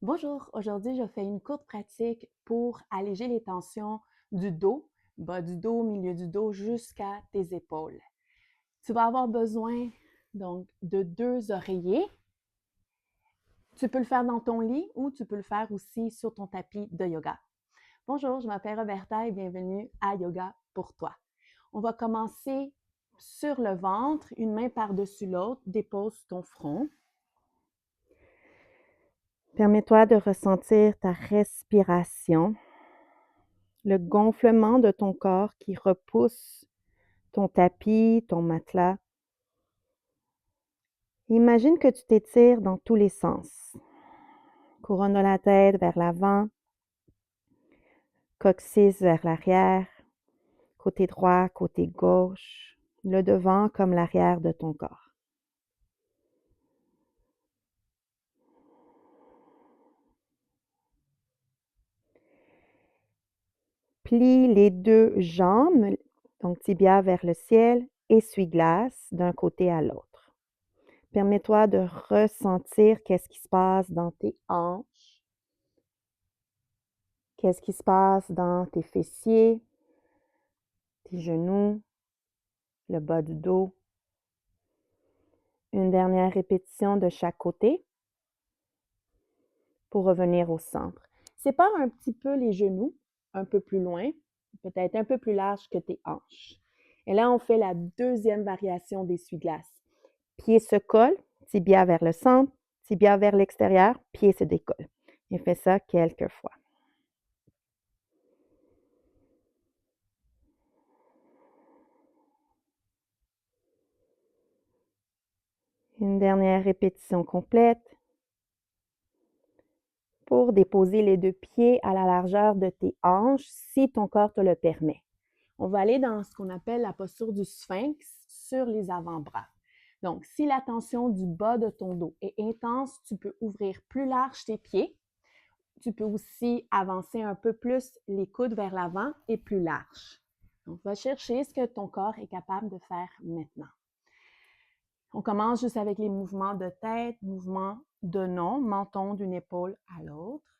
Bonjour, aujourd'hui je fais une courte pratique pour alléger les tensions du dos, bas du dos, milieu du dos jusqu'à tes épaules. Tu vas avoir besoin donc de 2 oreillers. Tu peux le faire dans ton lit ou tu peux le faire aussi sur ton tapis de yoga. Bonjour, je m'appelle Roberta et bienvenue à Yoga pour toi. On va commencer sur le ventre, une main par-dessus l'autre, dépose ton front. Permets-toi de ressentir ta respiration, le gonflement de ton corps qui repousse ton tapis, ton matelas. Imagine que tu t'étires dans tous les sens. Couronne de la tête vers l'avant, coccyx vers l'arrière, côté droit, côté gauche, le devant comme l'arrière de ton corps. Plie les 2 jambes, donc tibia vers le ciel, essuie-glace d'un côté à l'autre. Permets-toi de ressentir qu'est-ce qui se passe dans tes hanches, qu'est-ce qui se passe dans tes fessiers, tes genoux, le bas du dos. Une dernière répétition de chaque côté pour revenir au centre. Sépare un petit peu les genoux, un peu plus loin, peut-être un peu plus large que tes hanches. Et là, on fait la deuxième variation d'essuie-glace. Pied se colle, tibia vers le centre, tibia vers l'extérieur, pied se décolle. Et fais ça quelques fois. Une dernière répétition complète pour déposer les 2 pieds à la largeur de tes hanches si ton corps te le permet. On va aller dans ce qu'on appelle la posture du sphinx sur les avant-bras. Donc, si la tension du bas de ton dos est intense, tu peux ouvrir plus large tes pieds. Tu peux aussi avancer un peu plus les coudes vers l'avant et plus large. Donc, va chercher ce que ton corps est capable de faire maintenant. On commence juste avec les mouvements de tête, mouvements de nom, menton d'une épaule à l'autre.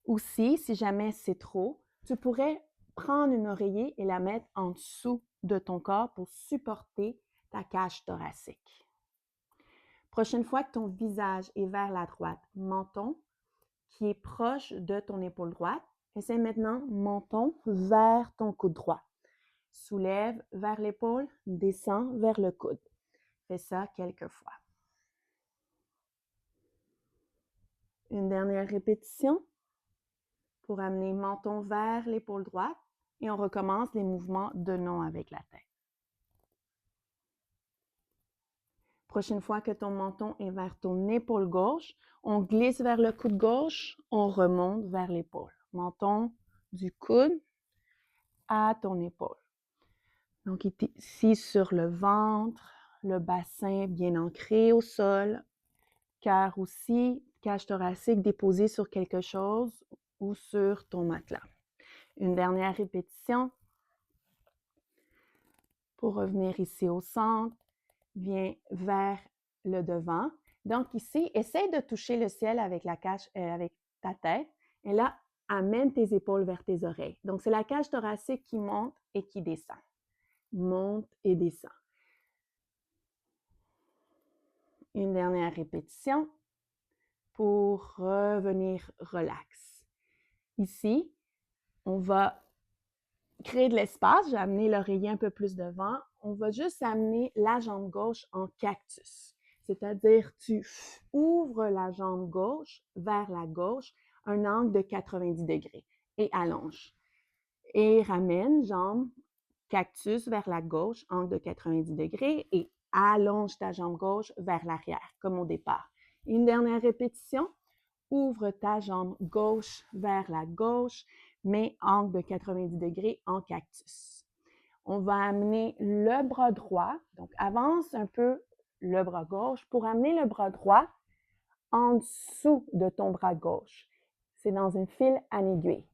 Aussi, si jamais c'est trop, tu pourrais prendre une oreiller et la mettre en dessous de ton corps pour supporter ta cage thoracique. Prochaine fois que ton visage est vers la droite, menton qui est proche de ton épaule droite, essaie maintenant menton vers ton coude droit. Soulève vers l'épaule, descend vers le coude. Fais ça quelques fois. Une dernière répétition pour amener menton vers l'épaule droite et on recommence les mouvements de nom avec la tête. Prochaine fois que ton menton est vers ton épaule gauche, on glisse vers le coude gauche, on remonte vers l'épaule. Menton du coude à ton épaule. Donc ici sur le ventre, le bassin bien ancré au sol, cœur aussi, cage thoracique déposée sur quelque chose ou sur ton matelas. Une dernière répétition pour revenir ici au centre. Viens vers le devant. Donc ici, essaye de toucher le ciel avec avec ta tête. Et là, amène tes épaules vers tes oreilles. Donc, c'est la cage thoracique qui monte et qui descend. Monte et descend. Une dernière répétition pour revenir relax. Ici, on va créer de l'espace. J'ai amené l'oreiller un peu plus devant. On va juste amener la jambe gauche en cactus. C'est-à-dire, tu ouvres la jambe gauche vers la gauche, un angle de 90 degrés et allonge. Et ramène jambe cactus vers la gauche, angle de 90 degrés et allonge ta jambe gauche vers l'arrière, comme au départ. Une dernière répétition. Ouvre ta jambe gauche vers la gauche, mais angle de 90 degrés en cactus. On va amener le bras droit, donc avance un peu le bras gauche pour amener le bras droit en dessous de ton bras gauche. C'est dans une file en aiguille.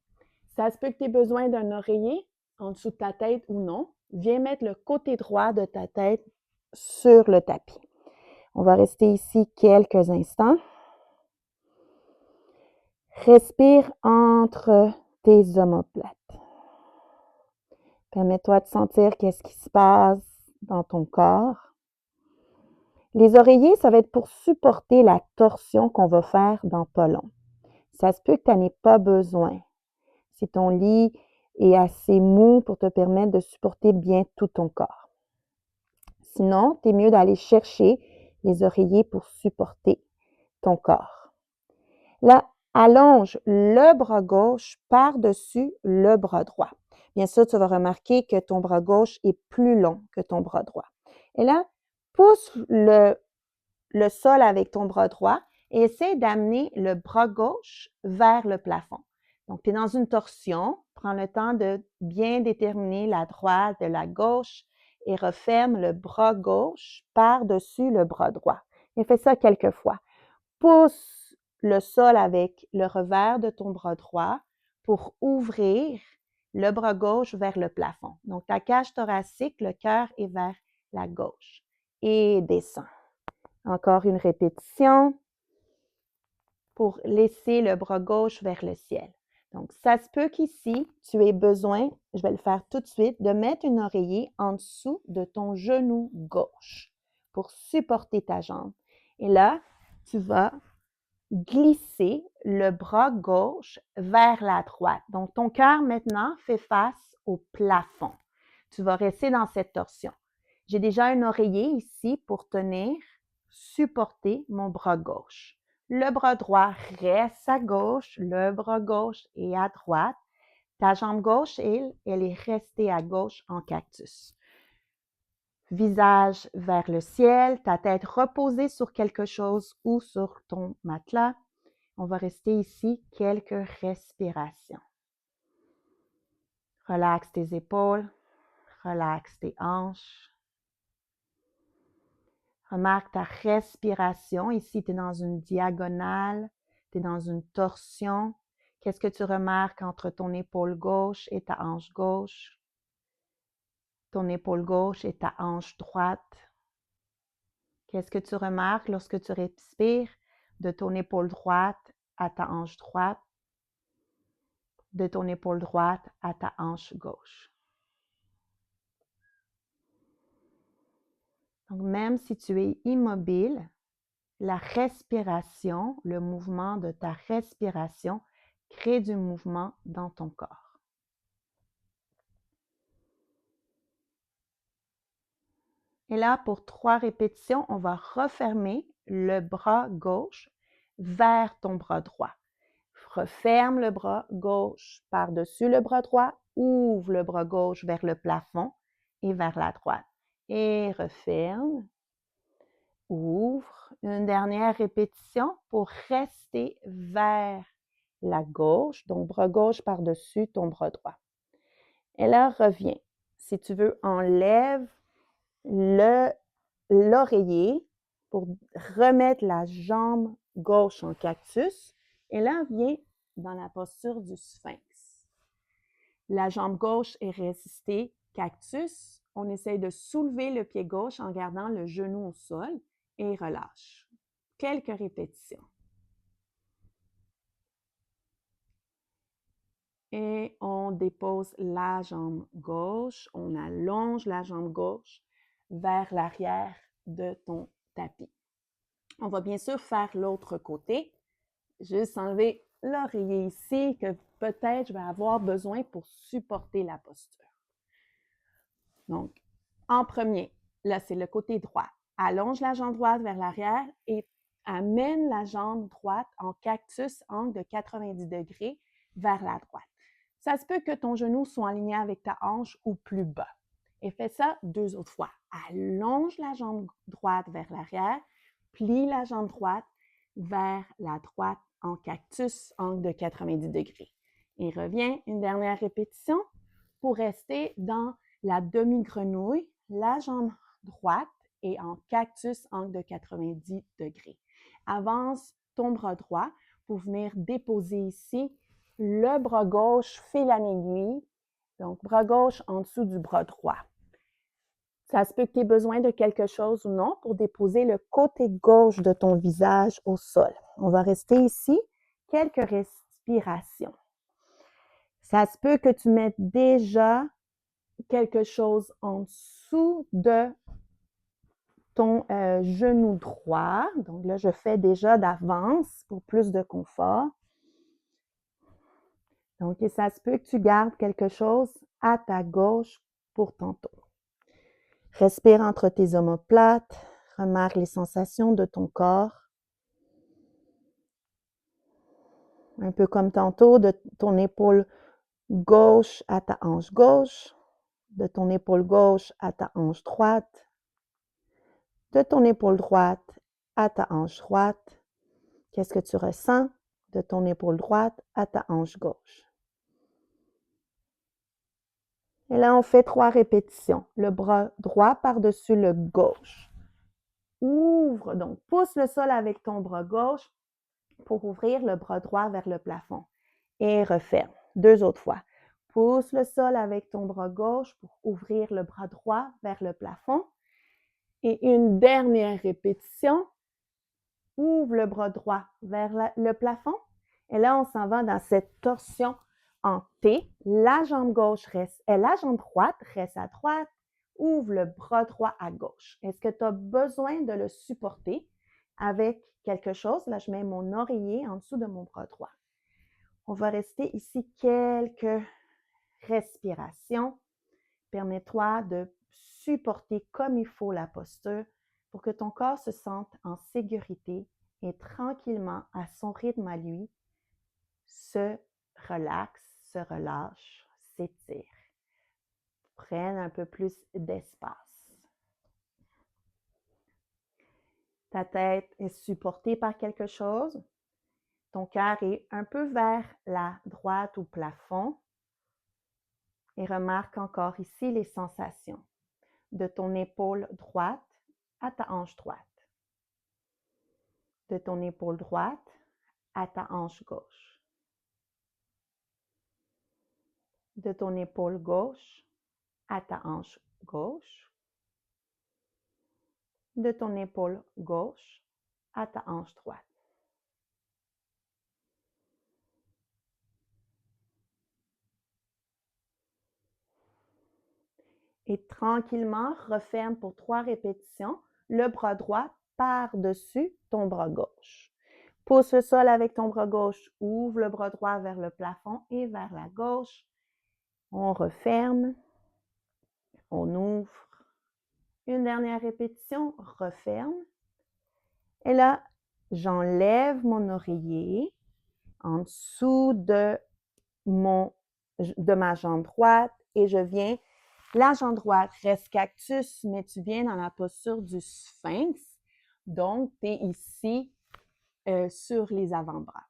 Ça se peut que tu aies besoin d'un oreiller en dessous de ta tête ou non. Viens mettre le côté droit de ta tête sur le tapis. On va rester ici quelques instants. Respire entre tes omoplates. Permets-toi de sentir qu'est-ce qui se passe dans ton corps. Les oreillers, ça va être pour supporter la torsion qu'on va faire dans pas long. Ça se peut que tu n'en aies pas besoin. Si ton lit est assez mou pour te permettre de supporter bien tout ton corps. Sinon, c'est mieux d'aller chercher les oreillers pour supporter ton corps. Là, allonge le bras gauche par-dessus le bras droit. Bien sûr, tu vas remarquer que ton bras gauche est plus long que ton bras droit. Et là, pousse le sol avec ton bras droit et essaie d'amener le bras gauche vers le plafond. Donc, tu es dans une torsion. Prends le temps de bien déterminer la droite de la gauche et referme le bras gauche par-dessus le bras droit. Et fais ça quelques fois. Pousse le sol avec le revers de ton bras droit pour ouvrir le bras gauche vers le plafond. Donc, ta cage thoracique, le cœur est vers la gauche. Et descends. Encore une répétition pour laisser le bras gauche vers le ciel. Donc, ça se peut qu'ici, tu aies besoin, je vais le faire tout de suite, de mettre une oreiller en dessous de ton genou gauche pour supporter ta jambe. Et là, tu vas glisser le bras gauche vers la droite. Donc, ton cœur maintenant fait face au plafond. Tu vas rester dans cette torsion. J'ai déjà un oreiller ici pour tenir, supporter mon bras gauche. Le bras droit reste à gauche, le bras gauche est à droite. Ta jambe gauche, elle est restée à gauche en cactus. Visage vers le ciel, ta tête reposée sur quelque chose ou sur ton matelas. On va rester ici quelques respirations. Relaxe tes épaules, relaxe tes hanches. Remarque ta respiration. Ici, tu es dans une diagonale, tu es dans une torsion. Qu'est-ce que tu remarques entre ton épaule gauche et ta hanche gauche? Ton épaule gauche et ta hanche droite. Qu'est-ce que tu remarques lorsque tu respires de ton épaule droite à ta hanche droite, de ton épaule droite à ta hanche gauche? Donc, même si tu es immobile, la respiration, le mouvement de ta respiration crée du mouvement dans ton corps. Et là, pour 3 répétitions, on va refermer le bras gauche vers ton bras droit. Referme le bras gauche par-dessus le bras droit, ouvre le bras gauche vers le plafond et vers la droite. Et referme. Ouvre. Une dernière répétition pour rester vers la gauche, donc bras gauche par-dessus ton bras droit. Et là, reviens. Si tu veux, enlève l'oreiller pour remettre la jambe gauche en cactus. Et là, viens dans la posture du sphinx. La jambe gauche est restée cactus. On essaye de soulever le pied gauche en gardant le genou au sol et relâche. Quelques répétitions. Et on dépose la jambe gauche, on allonge la jambe gauche vers l'arrière de ton tapis. On va bien sûr faire l'autre côté. Juste enlever l'oreiller ici que peut-être je vais avoir besoin pour supporter la posture. Donc, en premier, là c'est le côté droit. Allonge la jambe droite vers l'arrière et amène la jambe droite en cactus, angle de 90 degrés vers la droite. Ça se peut que ton genou soit aligné avec ta hanche ou plus bas. Et fais ça 2 autres fois. Allonge la jambe droite vers l'arrière, plie la jambe droite vers la droite en cactus, angle de 90 degrés. Et reviens, une dernière répétition pour rester dans la demi-grenouille, la jambe droite est en cactus, angle de 90 degrés. Avance ton bras droit pour venir déposer ici. Le bras gauche file en aiguille, donc bras gauche en dessous du bras droit. Ça se peut que tu aies besoin de quelque chose ou non pour déposer le côté gauche de ton visage au sol. On va rester ici quelques respiration. Ça se peut que tu mettes déjà quelque chose en dessous de ton genou droit. Donc là, je fais déjà d'avance pour plus de confort. Donc, ça se peut que tu gardes quelque chose à ta gauche pour tantôt. Respire entre tes omoplates. Remarque les sensations de ton corps. Un peu comme tantôt, de ton épaule gauche à ta hanche gauche, de ton épaule gauche à ta hanche droite, de ton épaule droite à ta hanche droite. Qu'est-ce que tu ressens de ton épaule droite à ta hanche gauche? Et là, on fait 3 répétitions. Le bras droit par-dessus le gauche. Ouvre, donc pousse le sol avec ton bras gauche pour ouvrir le bras droit vers le plafond. Et referme. 2 autres fois. Pousse le sol avec ton bras gauche pour ouvrir le bras droit vers le plafond. Et une dernière répétition. Ouvre le bras droit vers le plafond. Et là, on s'en va dans cette torsion en T. La jambe gauche reste, la jambe droite reste à droite. Ouvre le bras droit à gauche. Est-ce que tu as besoin de le supporter avec quelque chose? Là, je mets mon oreiller en dessous de mon bras droit. On va rester ici quelques respirations. Permets-toi de supporter comme il faut la posture pour que ton corps se sente en sécurité et tranquillement, à son rythme à lui, se relaxe, se relâche, s'étire. Prenne un peu plus d'espace. Ta tête est supportée par quelque chose. Ton cœur est un peu vers la droite ou plafond. Et remarque encore ici les sensations de ton épaule droite à ta hanche droite. De ton épaule droite à ta hanche gauche. De ton épaule gauche à ta hanche gauche. De ton épaule gauche à ta hanche droite. Et tranquillement, referme pour 3 répétitions le bras droit par-dessus ton bras gauche. Pousse le sol avec ton bras gauche, ouvre le bras droit vers le plafond et vers la gauche. On referme, on ouvre. Une dernière répétition, referme. Et là, j'enlève mon oreiller en dessous de ma jambe droite et je viens, la jambe droite reste cactus, mais tu viens dans la posture du sphinx. Donc, tu es ici sur les avant-bras.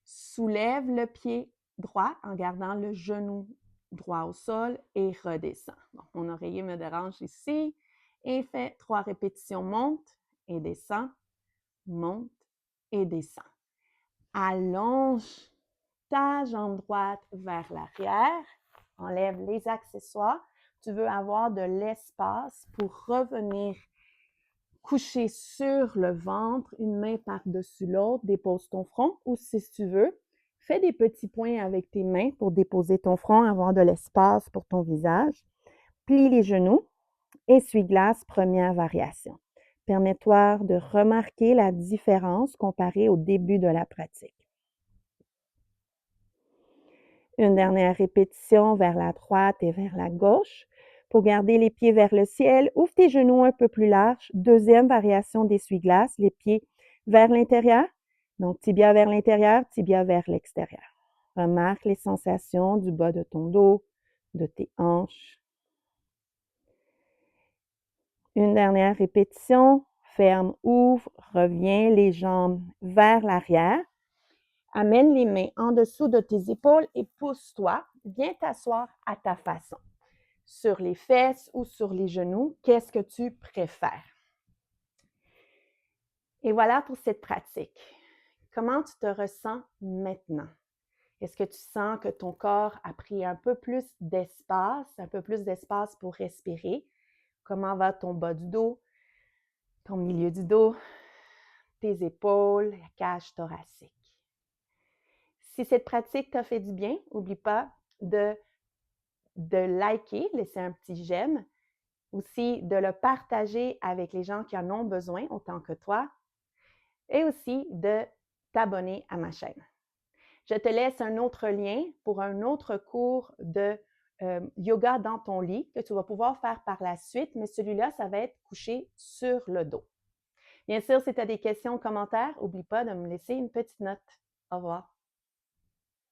Soulève le pied droit en gardant le genou droit au sol et redescend. Donc, mon oreiller me dérange ici et fait 3 répétitions. Monte et descend, monte et descend. Allonge ta jambe droite vers l'arrière. Enlève les accessoires. Tu veux avoir de l'espace pour revenir coucher sur le ventre, une main par-dessus l'autre, dépose ton front ou si tu veux, fais des petits points avec tes mains pour déposer ton front, avoir de l'espace pour ton visage. Plie les genoux, essuie-glace, première variation. Permets-toi de remarquer la différence comparée au début de la pratique. Une dernière répétition vers la droite et vers la gauche. Pour garder les pieds vers le ciel, ouvre tes genoux un peu plus larges. Deuxième variation d'essuie-glace, les pieds vers l'intérieur. Donc, tibia vers l'intérieur, tibia vers l'extérieur. Remarque les sensations du bas de ton dos, de tes hanches. Une dernière répétition. Ferme, ouvre, reviens les jambes vers l'arrière. Amène les mains en dessous de tes épaules et pousse-toi. Viens t'asseoir à ta façon. Sur les fesses ou sur les genoux, qu'est-ce que tu préfères? Et voilà pour cette pratique. Comment tu te ressens maintenant? Est-ce que tu sens que ton corps a pris un peu plus d'espace pour respirer? Comment va ton bas du dos, ton milieu du dos, tes épaules, la cage thoracique? Si cette pratique t'a fait du bien, n'oublie pas de liker, laisser un petit j'aime, aussi de le partager avec les gens qui en ont besoin autant que toi et aussi de t'abonner à ma chaîne. Je te laisse un autre lien pour un autre cours de yoga dans ton lit que tu vas pouvoir faire par la suite, mais celui-là, ça va être couché sur le dos. Bien sûr, si tu as des questions ou commentaires, n'oublie pas de me laisser une petite note. Au revoir.